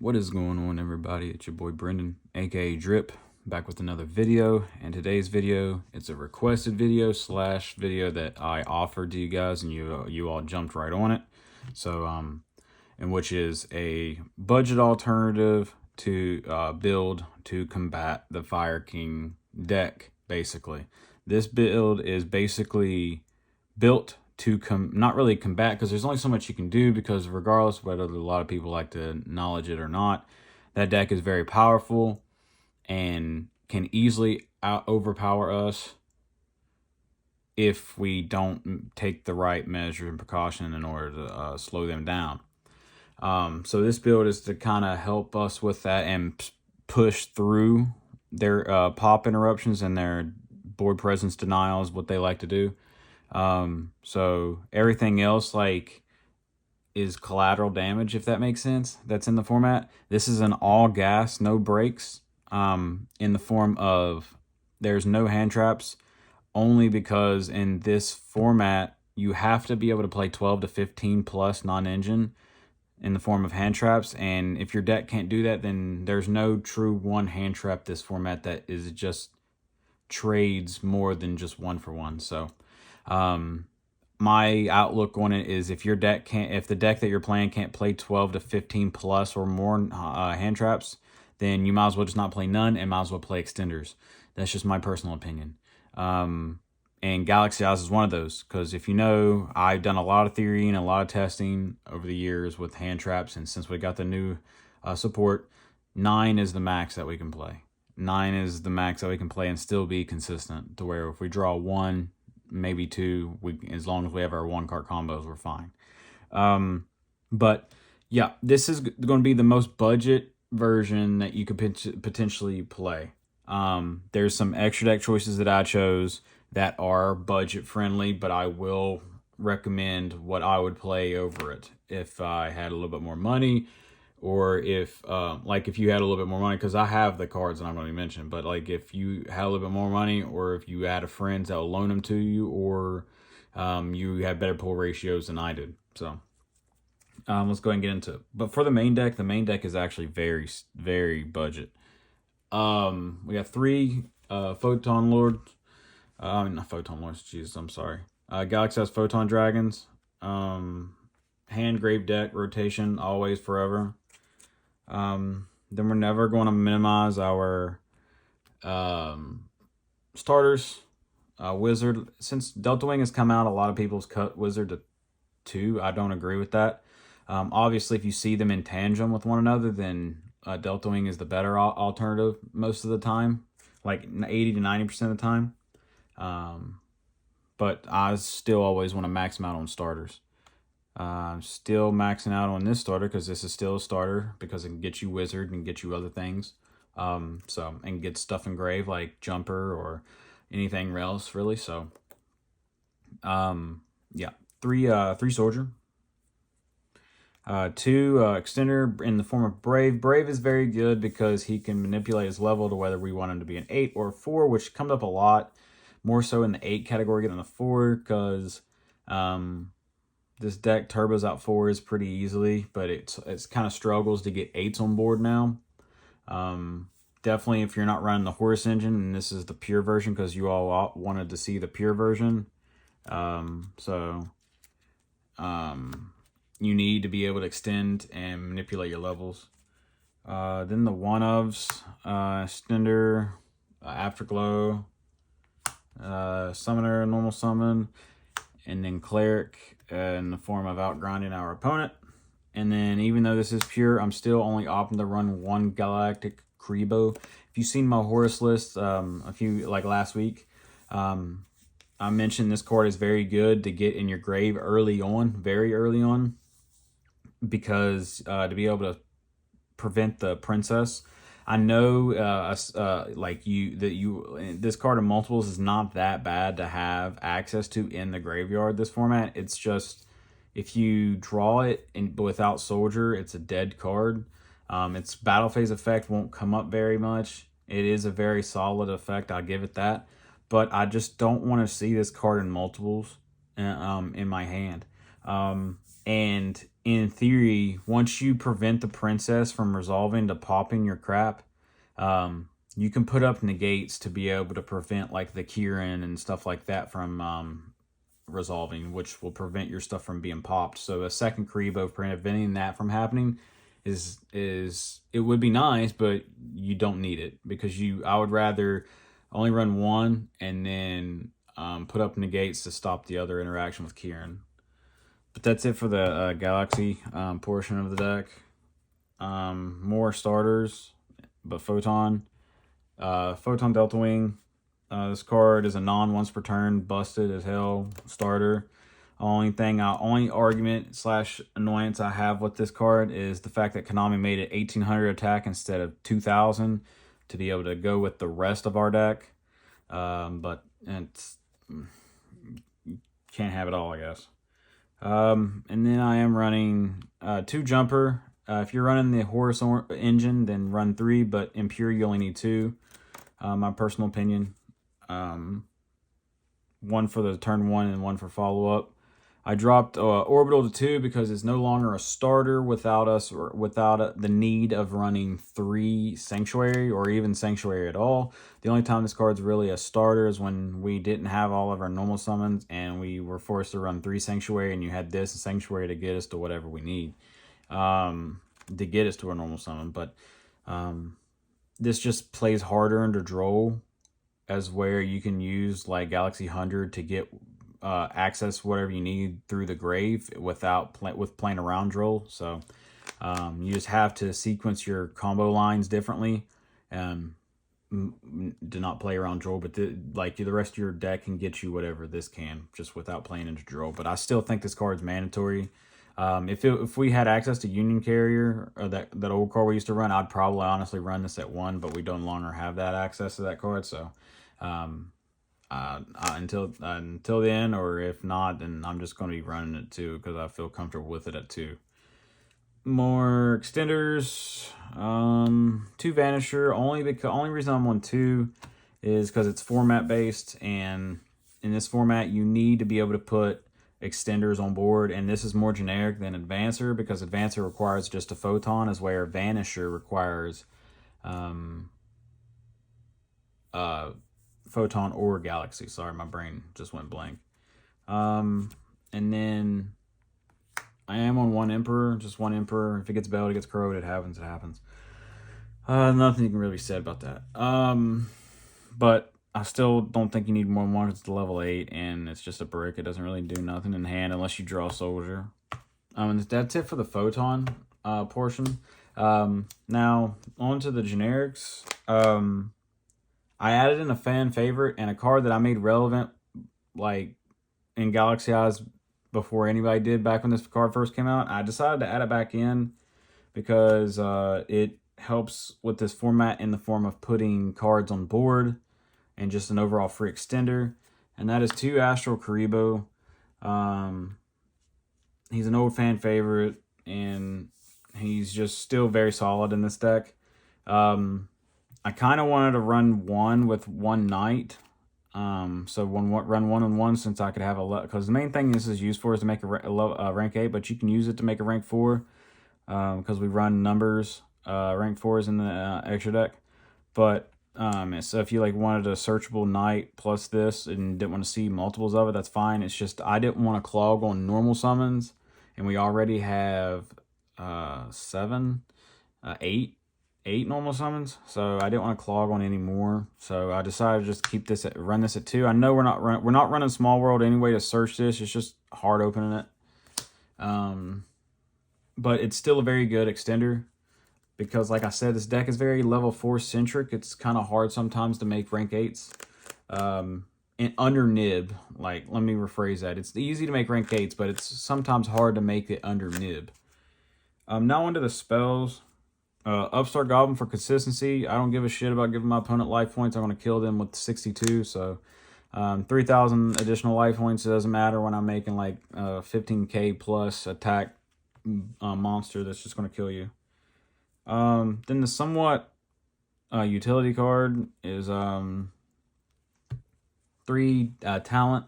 What is going on, everybody? It's your boy Brendan, aka Drip, back with another video. And today's video, it's a requested video slash video that I offered to you guys, and you all jumped right on it. So and which is a budget alternative to build to combat the Fire King deck. Basically, this build is basically built to not really combat, because there's only so much you can do, because regardless whether a lot of people like to acknowledge it or not, that deck is very powerful and can easily overpower us if we don't take the right measure and precaution in order to slow them down. So this build is to kind of help us with that and push through their pop interruptions and their board presence denials, what they like to do. So everything else is collateral damage, if that makes sense, that's in the format. This is an all gas, no breaks, in the form of there's no hand traps, only because in this format you have to be able to play 12 to 15 plus non-engine in the form of hand traps, and if your deck can't do that, then there's no true one hand trap this format that is just trades more than just one for one. So my outlook on it is if the deck that you're playing can't play 12 to 15 plus or more hand traps, then you might as well just not play none and might as well play extenders. That's just my personal opinion. And Galaxy Eyes is one of those, because if you know, I've done a lot of theory and a lot of testing over the years with hand traps, and since we got the new support, 9 is the max that we can play. 9 is the max that we can play and still be consistent, to where if we draw 1, maybe 2, as long as we have our 1-card combos, we're fine. But yeah, this is going to be the most budget version that you could potentially play. There's some extra deck choices that I chose that are budget friendly, but I will recommend what I would play over it if I had a little bit more money, or if if you had a little bit more money, because I have the cards and I'm going to mention, but if you had a little bit more money, or if you had a friend that will loan them to you, or you have better pull ratios than I did. So let's go ahead and get into it. But for the main deck is actually very, very budget. We got 3 Photon Lords. Not Photon Lords, Jesus, I'm sorry. Galaxy has Photon Dragons. Hand grave deck rotation, always, forever. Then we're never going to minimize our starters. Wizard, since Delta Wing has come out, a lot of people's cut Wizard to 2. I don't agree with that. Obviously, if you see them in tandem with one another, then Delta Wing is the better alternative most of the time, like 80 to 90% of the time. But I still always want to max them out on starters. I'm still maxing out on this starter because this is still a starter, because it can get you Wizard and get you other things. And get stuff engraved like Jumper or anything else, really. So, yeah, 3 Soldier. 2 Extender in the form of Brave. Brave is very good because he can manipulate his level to whether we want him to be an 8 or a 4, which comes up a lot, more so in the 8 category than the 4, because this deck turbos out 4s pretty easily, but it's kind of struggles to get 8s on board now. Definitely if you're not running the Horus engine, and this is the pure version, because you all wanted to see the pure version. You need to be able to extend and manipulate your levels. Then the one-ofs, Extender, Afterglow, Summoner, Normal Summon, and then Cleric in the form of outgrinding our opponent. And then even though this is pure, I'm still only opting to run 1 Galactic Kribo. If you've seen my Horus list last week, I mentioned this card is very good to get in your grave early on, very early on, because to be able to prevent the princess. I know this card of multiples is not that bad to have access to in the graveyard, this format. It's just if you draw it without Soldier, it's a dead card. Its battle phase effect won't come up very much. It is a very solid effect, I'll give it that. But I just don't want to see this card in multiples in my hand. And in theory, once you prevent the princess from resolving to popping your crap, you can put up negates to be able to prevent like the Kieran and stuff like that from resolving, which will prevent your stuff from being popped. So a second Karibo preventing that from happening is it would be nice, but you don't need it, because I would rather only run one and then put up negates to stop the other interaction with Kieran. But that's it for the Galaxy portion of the deck. More starters, but Photon. Photon Delta Wing. This card is a non-once per turn, busted as hell starter. Only argument / annoyance I have with this card is the fact that Konami made it 1800 attack instead of 2000 to be able to go with the rest of our deck. But it's can't have it all, I guess. And then I am running 2 jumper. If you're running the Horus engine, then run 3, but in pure you only need 2. My personal opinion. 1 for the turn 1 and 1 for follow-up. I dropped Orbital to 2 because it's no longer a starter without the need of running 3 Sanctuary or even Sanctuary at all. The only time this card's really a starter is when we didn't have all of our normal summons and we were forced to run 3 Sanctuary, and you had this Sanctuary to get us to whatever we need to get us to our normal summon. But this just plays harder under Droll, as where you can use like Galaxy 100 to get access whatever you need through the grave without playing around Droll. So you just have to sequence your combo lines differently. Do not play around Droll, but the rest of your deck can get you whatever this can, just without playing into Droll. But I still think this card's mandatory. If we had access to Union Carrier, or that old card we used to run, I'd probably honestly run this at 1, but we no longer have that access to that card. So until then, or if not, then I'm just going to be running it 2 because I feel comfortable with it at 2. More extenders, 2 Vanisher. Only reason I'm on 2 is because it's format based, and in this format you need to be able to put extenders on board, and this is more generic than Advancer, because Advancer requires just a Photon, as where Vanisher requires Photon or Galaxy. Sorry, my brain just went blank. And then I am on 1 Emperor, just 1 Emperor. If it gets belled, it gets crowed. It happens. Nothing can really be said about that. But I still don't think you need more than 1. It's level 8, and it's just a brick. It doesn't really do nothing in hand unless you draw a soldier. And that's it for the Photon portion. Now, on to the generics. I added in a fan favorite and a card that I made relevant, like, in Galaxy Eyes before anybody did back when this card first came out. I decided to add it back in because it helps with this format in the form of putting cards on board and just an overall free extender. And that is 2 Astral Karibo. He's an old fan favorite, and he's just still very solid in this deck. I kind of wanted to run 1 with 1 Knight. So run 1 on 1, since I could have because the main thing this is used for is to make a rank 8, but you can use it to make a rank 4, because we run numbers, rank 4s in the extra deck. But so if you wanted a searchable Knight plus this and didn't want to see multiples of it, that's fine. It's just I didn't want to clog on normal summons, and we already have 8 normal summons, so I didn't want to clog on any more. So I decided to just run this at 2. I know we're not running Small World anyway to search this. It's just hard opening it. But it's still a very good extender, because like I said, this deck is very level 4 centric. It's kind of hard sometimes to make rank 8s. And under nib, let me rephrase that. It's easy to make rank 8s, but it's sometimes hard to make it under nib. Now onto the spells. Upstart Goblin for consistency. I don't give a shit about giving my opponent life points. I'm going to kill them with 62. So 3,000 additional life points. It doesn't matter when I'm making 15k plus attack monster that's just going to kill you. Then the somewhat utility card is 3 talent.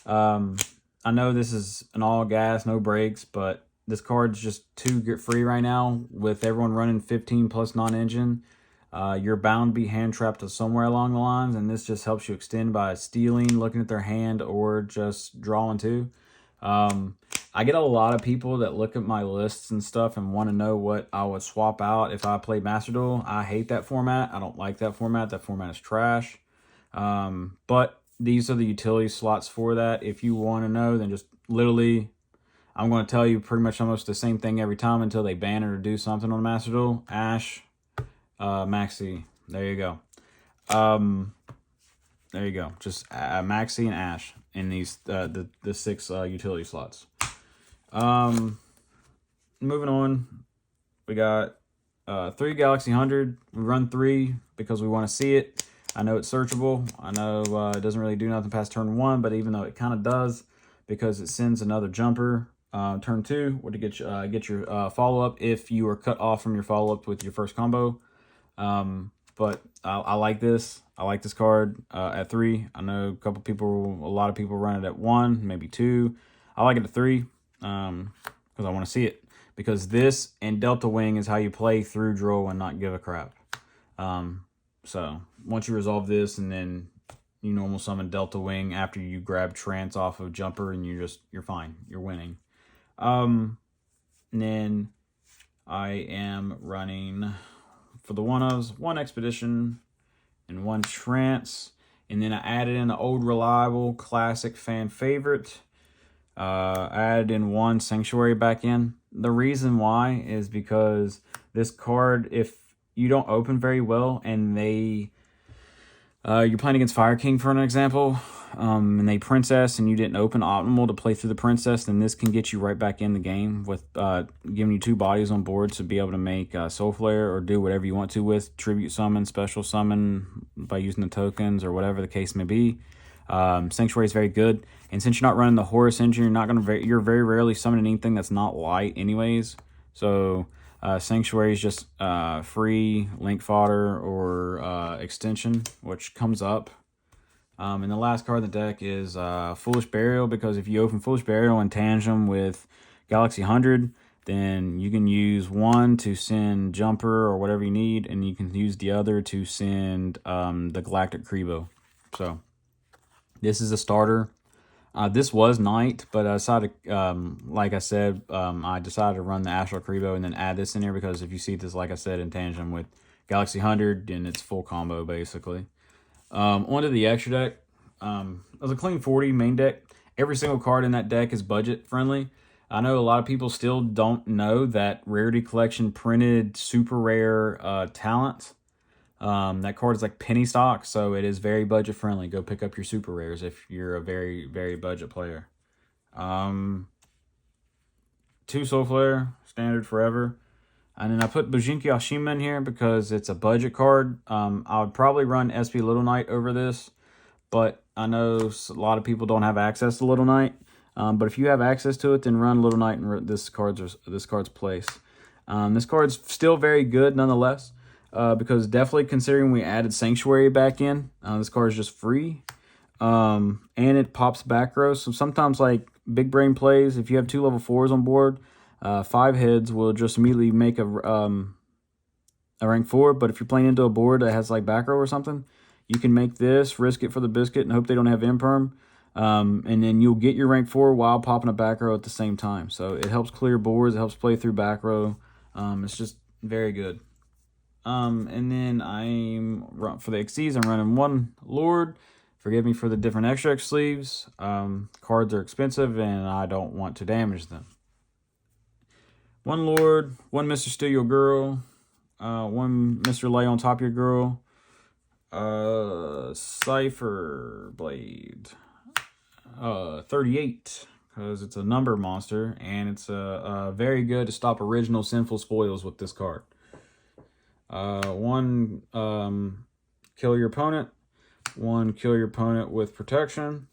I know this is an all gas, no brakes, but This card's just too get free right now. With everyone running 15 plus non-engine, you're bound to be hand trapped to somewhere along the lines, and this just helps you extend by stealing, looking at their hand, or just drawing two. I get a lot of people that look at my lists and stuff and want to know what I would swap out if I played Master Duel. I hate that format. I don't like that format. That format is trash. But these are the utility slots for that. If you want to know, then just literally, I'm going to tell you pretty much almost the same thing every time until they ban it or do something on Master Duel. Ash, Maxi. There you go. There you go. Just Maxi and Ash in these the 6 utility slots. Moving on, we got 3 Galaxy 100. We run 3 because we want to see it. I know it's searchable. I know it doesn't really do nothing past turn 1, but even though it kind of does, because it sends another jumper. Turn 2, or to get your follow-up if you are cut off from your follow-up with your first combo. But I like this. I like this card at 3. I know a lot of people run it at 1, maybe 2. I like it at 3 because I want to see it. Because this and Delta Wing is how you play through Droll and not give a crap. So once you resolve this, and then you normal summon Delta Wing after you grab Trance off of Jumper, and you're fine. You're winning. And then I am running for the one-ofs 1 Expedition and 1 Trance. And then I added in an old reliable classic fan favorite. I added in 1 Sanctuary back in. The reason why is because this card, if you don't open very well and you're playing against Fire King for an example, and they Princess and you didn't open optimal to play through the Princess, then this can get you right back in the game with giving you 2 bodies on board to be able to make Soul Flare or do whatever you want to with Tribute Summon, Special Summon by using the tokens or whatever the case may be. Sanctuary is very good, and since you're not running the Horus engine, you're very rarely summoning anything that's not light anyways. So Sanctuary is just free link fodder or extension, which comes up. And the last card in the deck is Foolish Burial, because if you open Foolish Burial in tandem with Galaxy 100, then you can use 1 to send Jumper or whatever you need, and you can use the other to send the Galactic Kribo. So this is a starter. This was Night, but I decided, like I said, I decided to run the Astral Kribo and then add this in here because if you see this, like I said, in tandem with Galaxy 100, then it's full combo, basically. Onto the extra deck. It was a clean 40 main deck. Every single card in that deck is budget friendly. I know a lot of people still don't know that Rarity Collection printed super rare talent. That card is like penny stock, so it is very budget friendly. Go pick up your super rares if you're a very, very budget player. 2 Soul Flare, standard forever. And then I put Bujinki Ashima in here because it's a budget card. I would probably run SP Little Knight over this, but I know a lot of people don't have access to Little Knight. But if you have access to it, then run Little Knight in this card's place. This card's still very good nonetheless, because definitely considering we added Sanctuary back in, this card is just free. And it pops back row. So sometimes, like big brain plays, if you have 2 level 4s on board, 5 heads will just immediately make a rank 4. But if you're playing into a board that has like back row or something, you can make this, risk it for the biscuit, and hope they don't have imperm. And then you'll get your rank 4 while popping a back row at the same time. So it helps clear boards, it helps play through back row. It's just very good. And then for the XCs, I'm running 1 Lord. Forgive me for the different extra sleeves. Cards are expensive and I don't want to damage them. 1 Lord, 1 Mr. Steal Your Girl, 1 Mr. Lay on Top of Your Girl, Cypher Blade, 38, because it's a number monster, and it's very good to stop original sinful spoils with this card. 1 kill your opponent, 1 kill your opponent with protection,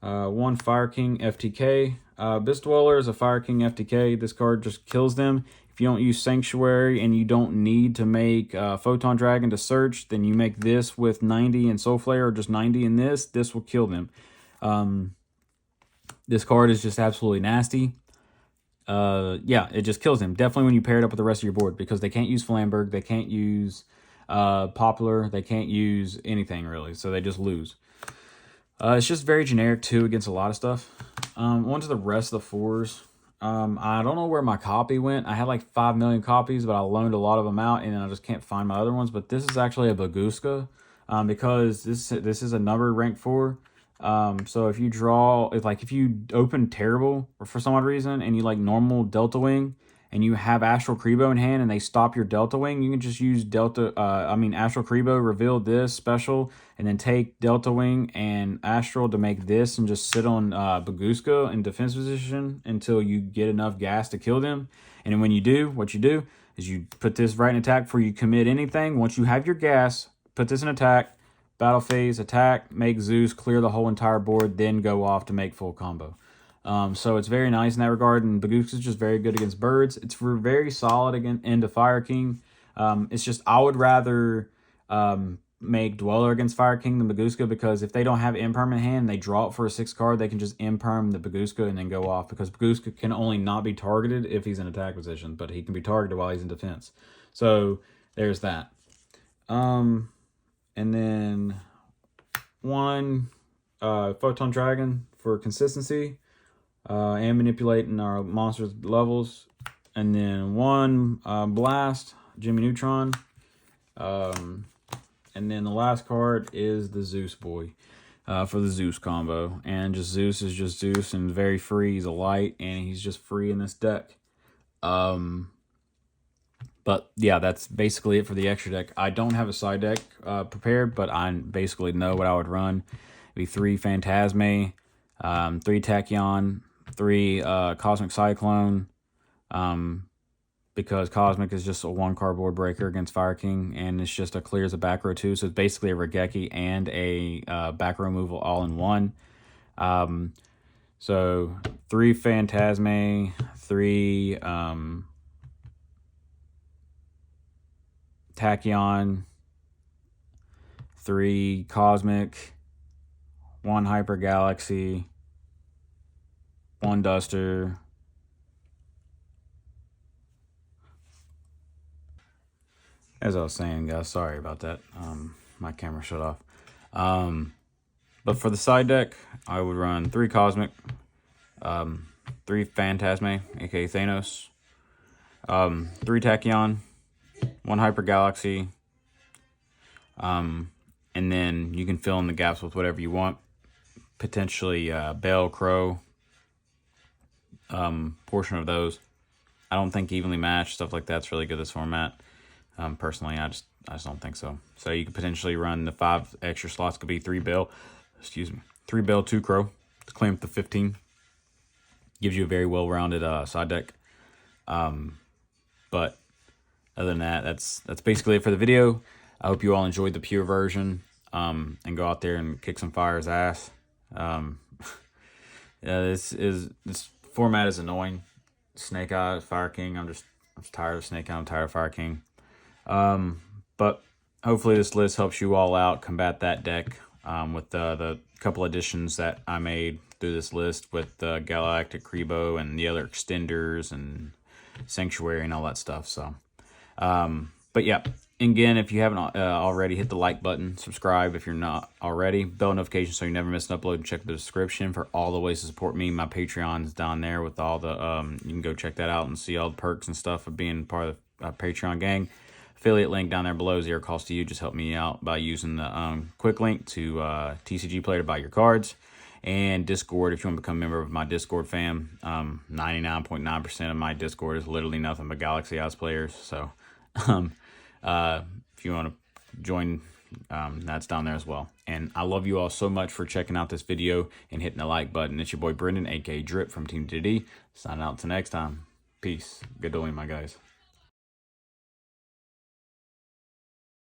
1 Fire King FTK. Abyss Dweller is a Fire King FTK. This card just kills them. If you don't use Sanctuary and you don't need to make Photon Dragon to search, then you make this with 90 and Soul Flare, or just 90 in this. This will kill them. This card is just absolutely nasty. yeah, it just kills them. Definitely when you pair it up with the rest of your board, because they can't use Flamberg, they can't use Popular, they can't use anything really, so they just lose. It's just very generic too against a lot of stuff. On to the rest of the 4s. I don't know where my copy went. I had like 5 million copies, but I loaned a lot of them out, and I just can't find my other ones. But this is actually a Baguska, because this is a number ranked 4. So if you draw, if you open terrible or for some odd reason, and you like normal Delta Wing, and you have Astral Krebo in hand, and they stop your Delta Wing, you can just use Astral Krebo, reveal this special, and then take Delta Wing and Astral to make this, and just sit on Baguska in defense position until you get enough gas to kill them. And then when you do, what you do is you put this right in attack before you commit anything. Once you have your gas, put this in attack, battle phase, attack, make Zeus, clear the whole entire board, then go off to make full combo. So it's very nice in that regard, and Baguska is just very good against birds. It's very solid into Fire King. It's just I would rather make Dweller against Fire King than Baguska, because if they don't have Imperm in hand and they draw it for a 6 card, they can just Imperm the Baguska and then go off, because Baguska can only not be targeted if he's in attack position, but he can be targeted while he's in defense. So there's that. And then one Photon Dragon for consistency. And manipulating our monsters' levels, and then one Blast, Jimmy Neutron, and then the last card is the Zeus boy for the Zeus combo. And just Zeus is just Zeus and very free. He's a light, and he's just free in this deck. But yeah, that's basically it for the extra deck. I don't have a side deck prepared, but I basically know what I would run. It'd be 3 Phantasme, 3 Tachyon, 3 Cosmic Cyclone, because Cosmic is just a 1 cardboard breaker against Fire King, and it's just a clears a back row too, so it's basically a Regeki and a back row removal all in one. So 3 Phantasme, 3 Tachyon, 3 Cosmic, 1 Hyper Galaxy, 1 Duster, as I was saying, guys, sorry about that. My camera shut off. But for the side deck, I would run 3 Cosmic, 3 Phantasme, aka Thanos, 3 Tachyon, 1 Hyper Galaxy, and then you can fill in the gaps with whatever you want. Potentially Bell, Crow, portion of those. I don't think evenly matched stuff like that's really good this format. Personally, I just don't think so. So you could potentially run the 5 extra slots. Could be 3 Bell, 3 Bell, 2 Crow to claim up to 15. Gives you a very well-rounded side deck. But other than that, that's basically it for the video. I hope you all enjoyed the pure version, and go out there and kick some fire's ass. Yeah, this format is annoying. Snake Eye, Fire King. I'm tired of Snake Eye. I'm tired of Fire King. But hopefully this list helps you all out combat that deck with the couple additions that I made through this list with the Galactic Krebo and the other extenders and Sanctuary and all that stuff. So, but yeah. Again, if you haven't already, hit the like button, subscribe if you're not already, bell notification so you never miss an upload, and check the description for all the ways to support me. My Patreon's down there with all the, you can go check that out and see all the perks and stuff of being part of the Patreon gang. Affiliate link down there below, zero cost to you. Just help me out by using the quick link to TCG Player to buy your cards. And Discord, if you want to become a member of my Discord fam. 99.9% of my Discord is literally nothing but Galaxy Eyes players. So, if you want to join, that's down there as well. And I love you all so much for checking out this video and hitting the like button. It's your boy Brendan, aka Drip from Team D.D.D. Signing out till next time. Peace. Good doing, my guys.